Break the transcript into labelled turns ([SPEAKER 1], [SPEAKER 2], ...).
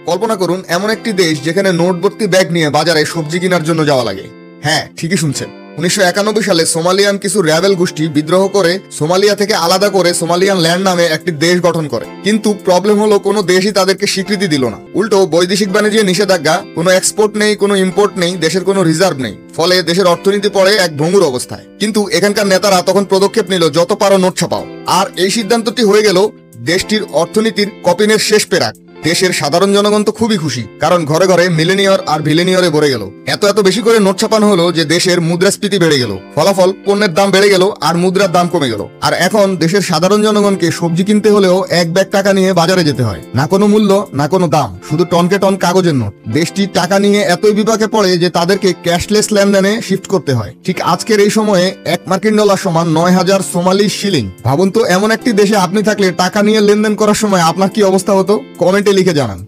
[SPEAKER 1] কল্পনা করুন এমন একটি দেশ যেখানে নোটভর্তি ব্যাগ নিয়ে বাজারে সবজি কেনার জন্য যাওয়া লাগে। হ্যাঁ, ঠিকই শুনছেন। 1991 সালে সোমালিয়ান কিছু র্যাবেল গোষ্ঠী বিদ্রোহ করে সোমালিয়া থেকে আলাদা করে সোমালিয়ান ল্যান্ড নামে একটি দেশ গঠন করে। কিন্তু প্রবলেম হলো কোনো দেশই তাদেরকে স্বীকৃতি দিল না। উল্টো বৈদেশিক বাণিজ্যে নিষেধাজ্ঞা, কোনো এক্সপোর্ট নেই, কোনো ইম্পোর্ট নেই, দেশের কোনো রিজার্ভ নেই। ফলে দেশের অর্থনীতি পড়ে এক ভঙ্গুর অবস্থায়। কিন্তু এখানকার নেতারা তখন পদক্ষেপ নিল, যত পারো নোট ছাপাও। আর এই সিদ্ধান্তটি হয়ে গেল দেশটির অর্থনীতির কপিনের শেষ পেরাক। দেশের সাধারণ জনগণ তো খুবই খুশি, কারণ ঘরে ঘরে মিলেনিয়র আর ভিলেনিয়রে ভরে গেল। এত বেশি করে নোট ছাপানো হলো যে দেশের মুদ্রাস্ফীতি বেড়ে গেল। ফলাফল, পণ্যের দাম বেড়ে গেল আর মুদ্রার দাম কমে গেল। আর এখন দেশের সাধারণ জনগণকে সবজি কিনতে হলেও এক ব্যাগ টাকা নিয়ে বাজারে যেতে হয়। না কোনো মূল্য, না কোনো দাম, শুধু টনকে টন কাগজের নোট। দেশটি টাকা নিয়ে এতই বিপাকে পড়ে যে তাদেরকে ক্যাশলেস লেনদেনে শিফট করতে হয়। ঠিক আজকের এই সময়ে $1 সমান 9000 সোমালি শিলিং। ভাবুন তো, এমন একটি দেশে আপনি থাকলে টাকা নিয়ে লেনদেন করার সময় আপনার কি অবস্থা হতো? কমেন্টে লিখে জানান।